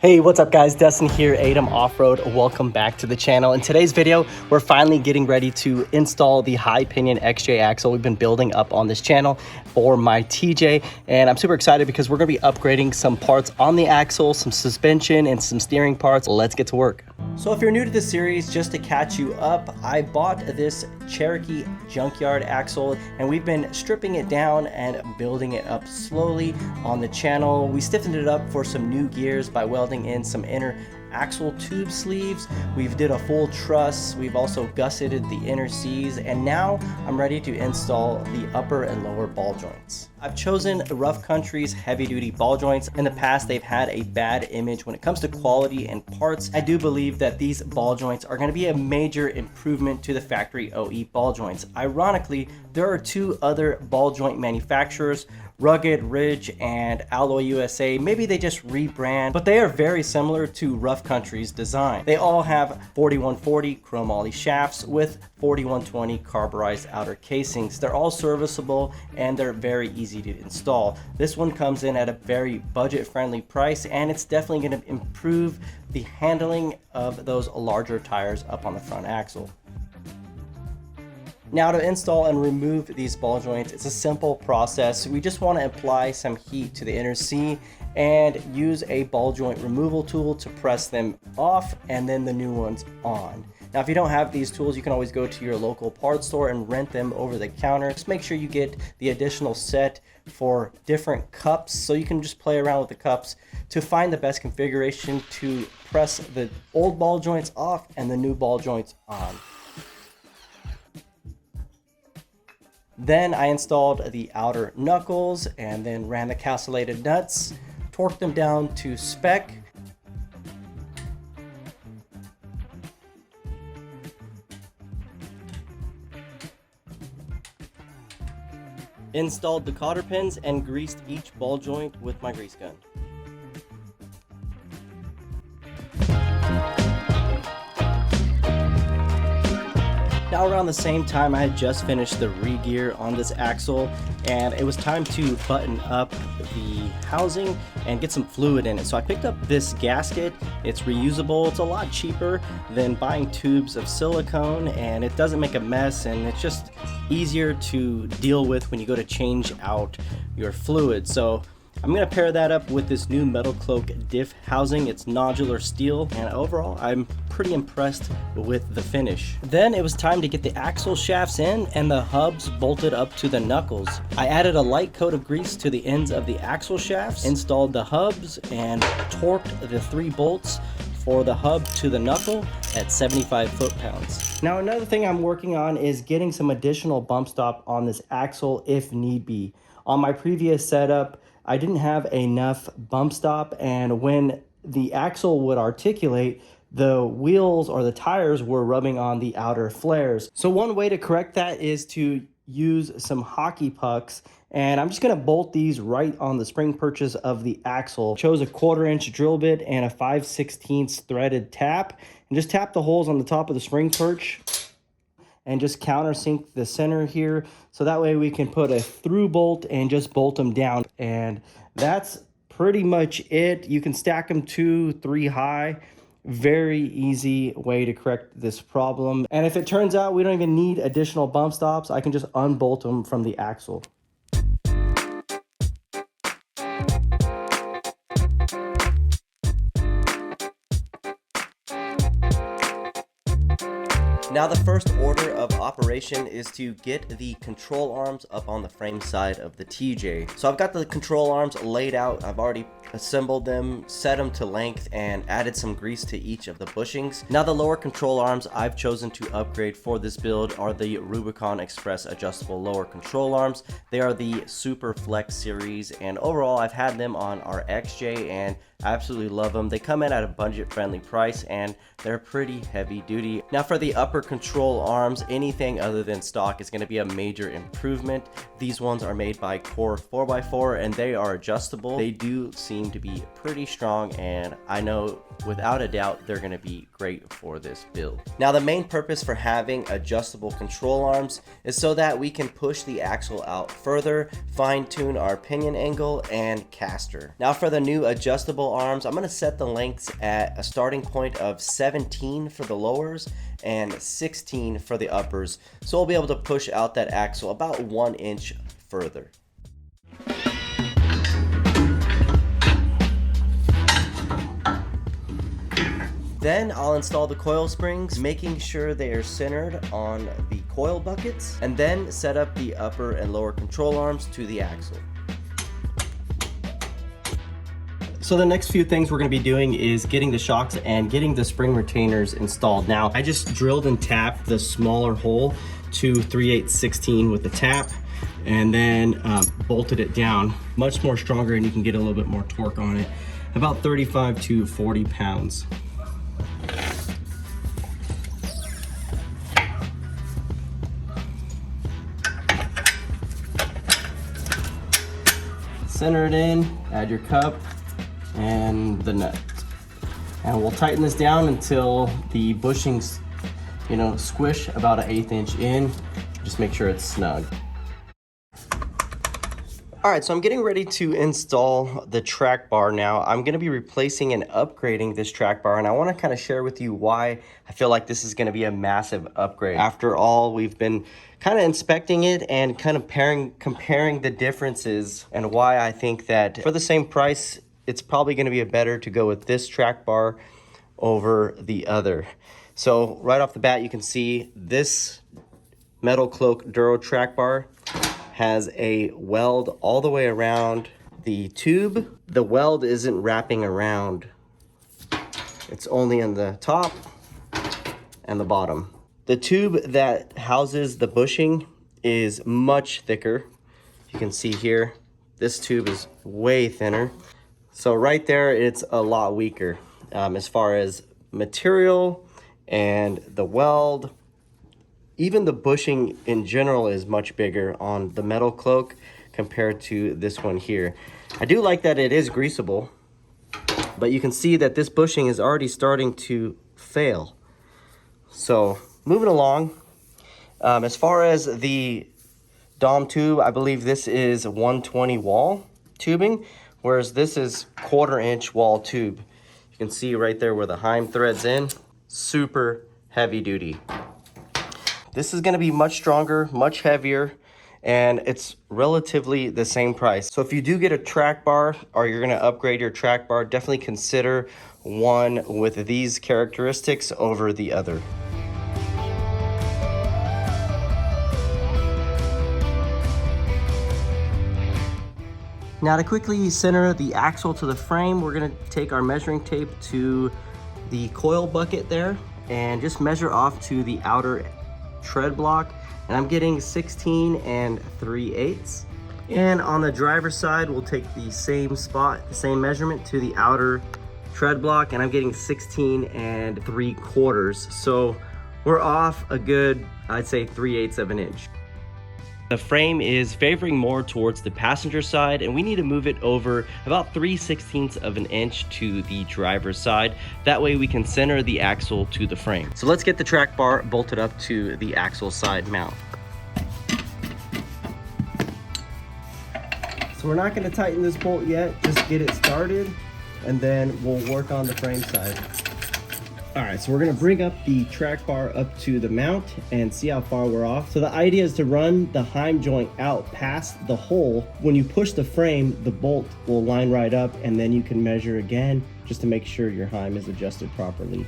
Hey, what's up guys? Dustin here, ATEM Off-Road. Welcome back to the channel. In today's video, we're finally getting ready to install the high pinion XJ axle we've been building up on this channel for my TJ. And I'm super excited because we're gonna be upgrading some parts on the axle, some suspension and some steering parts. Let's get to work. So if you're new to this series, just to catch you up, I bought this Cherokee junkyard axle and we've been stripping it down and building it up slowly on the channel. We stiffened it up for some new gears by welding in some inner axle tube sleeves. We've did a full truss. We've also gusseted the inner C's, and now I'm ready to install the upper and lower ball joints. I've chosen Rough Country's heavy duty ball joints. In the past, they've had a bad image when it comes to quality and parts. I do believe that these ball joints are going to be a major improvement to the factory OE ball joints. Ironically, there are two other ball joint manufacturers, Rugged, Ridge, and Alloy USA. Maybe they just rebrand, but they are very similar to Rough Country's design. They all have 4140 chromoly shafts with 4120 carburized outer casings. They're all serviceable and they're very easy to install. This one comes in at a very budget-friendly price, and it's definitely going to improve the handling of those larger tires up on the front axle. Now to install and remove these ball joints, it's a simple process. We just want to apply some heat to the inner C and use a ball joint removal tool to press them off and then the new ones on. Now if you don't have these tools, you can always go to your local parts store and rent them over the counter. Just make sure you get the additional set for different cups so you can just play around with the cups to find the best configuration to press the old ball joints off and the new ball joints on. Then I installed the outer knuckles and then ran the castellated nuts, torqued them down to spec. Installed the cotter pins and greased each ball joint with my grease gun. Now around the same time, I had just finished the re-gear on this axle and it was time to button up the housing and get some fluid in it. So I picked up this gasket. It's reusable. It's a lot cheaper than buying tubes of silicone, and it doesn't make a mess, and it's just easier to deal with when you go to change out your fluid. So I'm going to pair that up with this new metal cloak diff housing. It's nodular steel, and overall I'm pretty impressed with the finish. Then it was time to get the axle shafts in and the hubs bolted up to the knuckles. I added a light coat of grease to the ends of the axle shafts, installed the hubs, and torqued the 3 bolts for the hub to the knuckle at 75 foot-pounds. Now another thing I'm working on is getting some additional bump stop on this axle if need be. On my previous setup, I didn't have enough bump stop, and when the axle would articulate, the wheels or the tires were rubbing on the outer flares. So one way to correct that is to use some hockey pucks, and I'm just going to bolt these right on the spring purchase of the axle. Chose a 1/4 inch drill bit and a 5/16 threaded tap, and just tap the holes on the top of the spring perch and just countersink the center here, so that way we can put a through bolt and just bolt them down. And that's pretty much it. You can stack them 2, 3 high. Very easy way to correct this problem. And if it turns out we don't even need additional bump stops, I can just unbolt them from the axle. Now the first order of operation is to get the control arms up on the frame side of the TJ. So I've got the control arms laid out. I've already assembled them, set them to length, and added some grease to each of the bushings. Now the lower control arms I've chosen to upgrade for this build are the Rubicon Express adjustable lower control arms. They are the Super Flex series, and overall I've had them on our XJ and I absolutely love them. They come in at a budget friendly price and they're pretty heavy duty. Now for the upper control arms, anything other than stock is going to be a major improvement. These ones are made by Core 4x4 and they are adjustable. They do seem to be pretty strong, and I know without a doubt they're going to be great for this build. Now the main purpose for having adjustable control arms is so that we can push the axle out further, fine tune our pinion angle and caster. Now for the new adjustable arms, I'm going to set the lengths at a starting point of 17 for the lowers and 16 for the uppers, so we'll be able to push out that axle about 1 inch further. Then I'll install the coil springs, making sure they are centered on the coil buckets, and then set up the upper and lower control arms to the axle. So the next few things we're going to be doing is getting the shocks and getting the spring retainers installed. Now I just drilled and tapped the smaller hole to 3/8/16 with the tap, and then bolted it down. Much more stronger, and you can get a little bit more torque on it. About 35 to 40 pounds. Center it in, add your cup and the nut. And we'll tighten this down until the bushings, squish about 1/8 inch in. Just make sure it's snug. All right, so I'm getting ready to install the track bar now. I'm gonna be replacing and upgrading this track bar, and I wanna kind of share with you why I feel like this is gonna be a massive upgrade. After all, we've been kind of inspecting it and kind of comparing the differences, and why I think that for the same price, it's probably gonna be better to go with this track bar over the other. So right off the bat, you can see this Metal Cloak Duro track bar has a weld all the way around the tube. The weld isn't wrapping around. It's only in the top and the bottom. The tube that houses the bushing is much thicker. You can see here, this tube is way thinner. So right there, it's a lot weaker as far as material and the weld. Even the bushing in general is much bigger on the Metal Cloak compared to this one here. I do like that it is greasable, but you can see that this bushing is already starting to fail. So moving along, as far as the Dom tube, I believe this is 120 wall tubing, whereas this is 1/4 inch wall tube. You can see right there where the Heim threads in, super heavy duty. This is going to be much stronger, much heavier, and it's relatively the same price. So if you do get a track bar, or you're going to upgrade your track bar, definitely consider one with these characteristics over the other. Now to quickly center the axle to the frame, we're going to take our measuring tape to the coil bucket there and just measure off to the outer tread block, and I'm getting 16 3/8. And on the driver's side, we'll take the same spot, the same measurement to the outer tread block, and I'm getting 16 3/4. So we're off a good, I'd say 3/8 of an inch. The frame is favoring more towards the passenger side, and we need to move it over about 3/16 of an inch to the driver's side. That way we can center the axle to the frame. So let's get the track bar bolted up to the axle side mount. So we're not going to tighten this bolt yet, just get it started, and then we'll work on the frame side. All right, so we're gonna bring up the track bar up to the mount and see how far we're off. So the idea is to run the Heim joint out past the hole. When you push the frame, the bolt will line right up, and then you can measure again just to make sure your Heim is adjusted properly.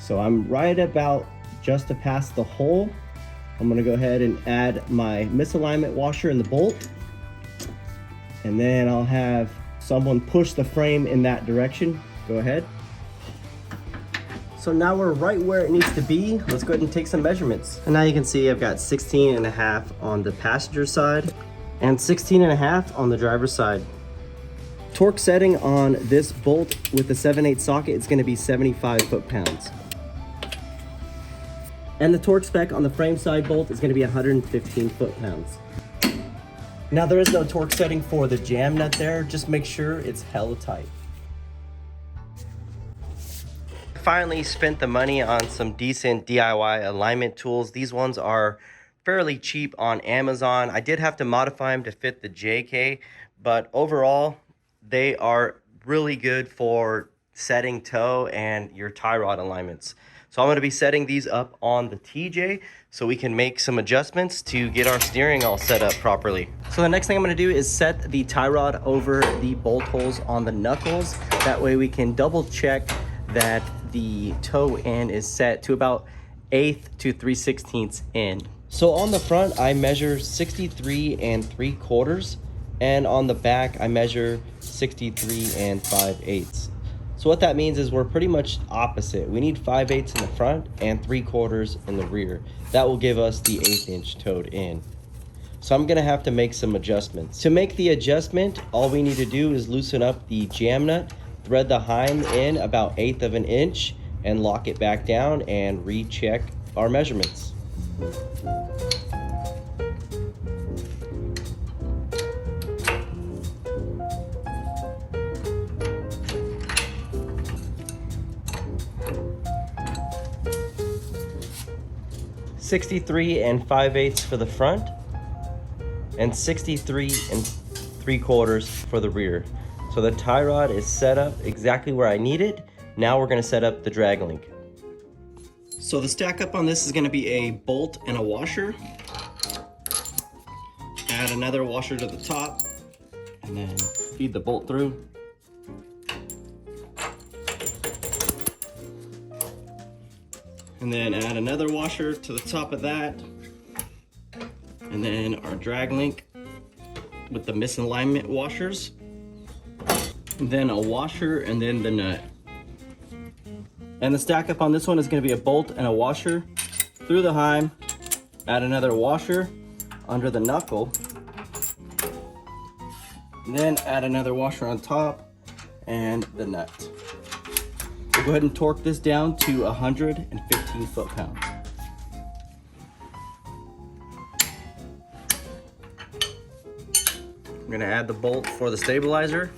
So I'm right about just to pass the hole. I'm gonna go ahead and add my misalignment washer in the bolt, and then I'll have someone push the frame in that direction. Go ahead. So now we're right where it needs to be. Let's go ahead and take some measurements. And now you can see I've got 16.5 on the passenger side and 16.5 on the driver's side. Torque setting on this bolt with the 7/8 socket is going to be 75 foot-pounds. And the torque spec on the frame side bolt is going to be 115 foot-pounds. Now there is no torque setting for the jam nut there, just make sure it's hella tight. Finally spent the money on some decent DIY alignment tools. These ones are fairly cheap on Amazon. I did have to modify them to fit the JK, but overall they are really good for setting toe and your tie rod alignments. So I'm going to be setting these up on the TJ so we can make some adjustments to get our steering all set up properly. So the next thing I'm going to do is set the tie rod over the bolt holes on the knuckles. That way we can double check that the toe end is set to about 1/8 to 3/16 in. So on the front I measure 63 3/4, and on the back I measure 63 5/8. So what that means is we're pretty much opposite. We need 5/8 in the front and 3/4 in the rear. That will give us the 1/8 inch toed in. So I'm gonna have to make some adjustments. To make the adjustment, all we need to do is loosen up the jam nut, thread the heim in about 1/8 of an inch, and lock it back down and recheck our measurements. $63 5/8 for the front and 63 3/4 for the rear. So the tie rod is set up exactly where I need it. Now we're going to set up the drag link. So the stack up on this is going to be a bolt and a washer. Add another washer to the top and then feed the bolt through. And then add another washer to the top of that. And then our drag link with the misalignment washers. And then a washer and then the nut. And the stack up on this one is going to be a bolt and a washer through the heim. Add another washer under the knuckle. And then add another washer on top and the nut. We'll go ahead and torque this down to 115 foot-pounds. I'm going to add the bolt for the stabilizer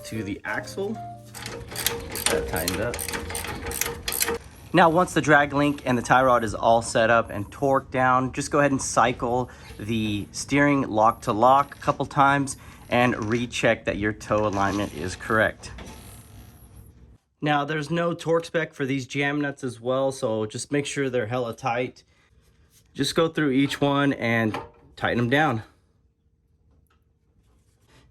to the axle. Get that tightened up. Now once the drag link and the tie rod is all set up and torqued down, just go ahead and cycle the steering lock to lock a couple times and recheck that your toe alignment is correct. Now there's no torque spec for these jam nuts as well, so just make sure they're hella tight. Just go through each one and tighten them down.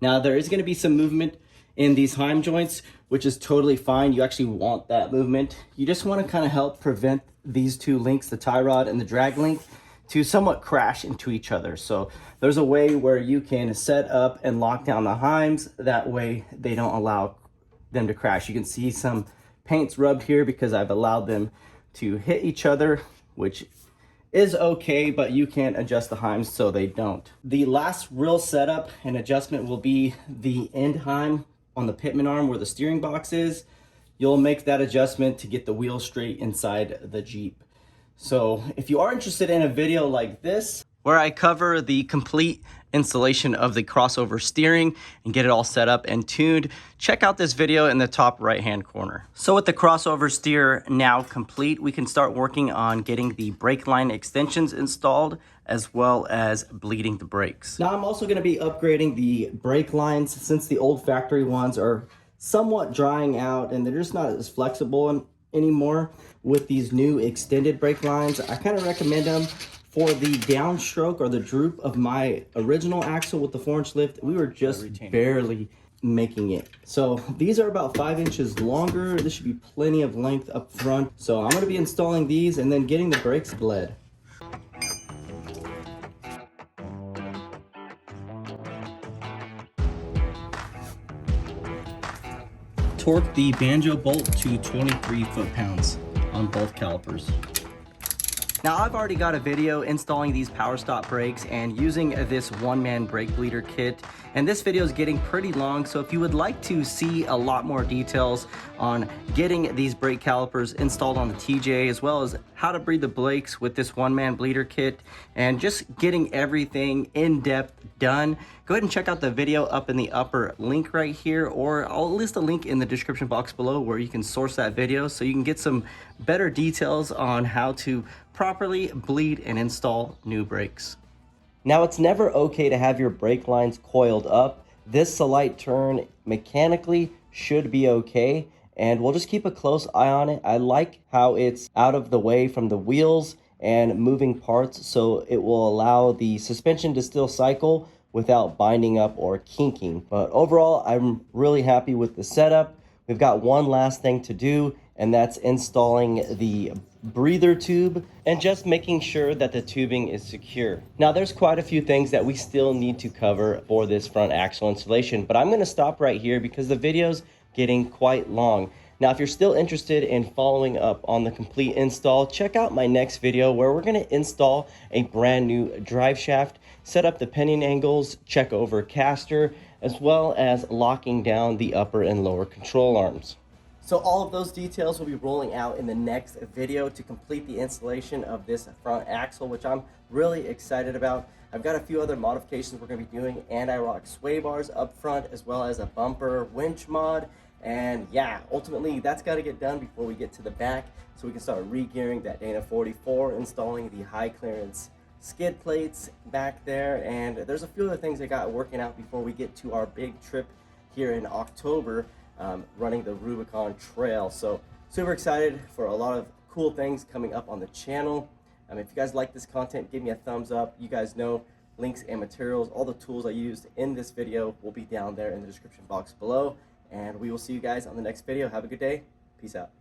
Now there is going to be some movement in these heim joints, which is totally fine. You actually want that movement. You just want to kind of help prevent these two links, the tie rod and the drag link, to somewhat crash into each other. So there's a way where you can set up and lock down the heims. That way they don't allow them to crash. You can see some paints rubbed here because I've allowed them to hit each other, which is okay, but you can adjust the heims so they don't. The last real setup and adjustment will be the end heim on the pitman arm where the steering box is. You'll make that adjustment to get the wheel straight inside the Jeep. So if you are interested in a video like this, where I cover the complete installation of the crossover steering and get it all set up and tuned, check out this video in the top right hand corner. So with the crossover steer now complete, we can start working on getting the brake line extensions installed as well as bleeding the brakes. Now I'm also going to be upgrading the brake lines since the old factory ones are somewhat drying out and they're just not as flexible anymore. With these new extended brake lines, I kind of recommend them. For the downstroke or the droop of my original axle with the 4-inch lift, we were just barely making it. So these are about 5 inches longer. This should be plenty of length up front. So I'm going to be installing these and then getting the brakes bled. Torque the banjo bolt to 23 foot-pounds on both calipers. Now I've already got a video installing these power stop brakes and using this one-man brake bleeder kit, and this video is getting pretty long, so if you would like to see a lot more details on getting these brake calipers installed on the TJ, as well as how to bleed the brakes with this one-man bleeder kit and just getting everything in depth done, go ahead and check out the video up in the upper link right here, or I'll list a link in the description box below where you can source that video so you can get some better details on how to properly bleed and install new brakes. Now, it's never okay to have your brake lines coiled up. This slight turn mechanically should be okay, and we'll just keep a close eye on it. I like how it's out of the way from the wheels and moving parts, so it will allow the suspension to still cycle without binding up or kinking. But overall, I'm really happy with the setup. We've got one last thing to do, and that's installing the breather tube and just making sure that the tubing is secure. Now, there's quite a few things that we still need to cover for this front axle installation, but I'm going to stop right here because the video's getting quite long. Now, if you're still interested in following up on the complete install, check out my next video where we're going to install a brand new drive shaft, set up the pinion angles, check over caster, as well as locking down the upper and lower control arms. So all of those details will be rolling out in the next video to complete the installation of this front axle, which I'm really excited about. I've got a few other modifications we're going to be doing, anti-rock sway bars up front, as well as a bumper winch mod. And yeah, ultimately that's got to get done before we get to the back so we can start re-gearing that Dana 44, installing the high clearance skid plates back there, and there's a few other things I got working out before we get to our big trip here in October, running the Rubicon Trail. So super excited for a lot of cool things coming up on the channel. If you guys like this content, give me a thumbs up. You guys know links and materials, all the tools I used in this video will be down there in the description box below, and we will see you guys on the next video. Have a good day. Peace out.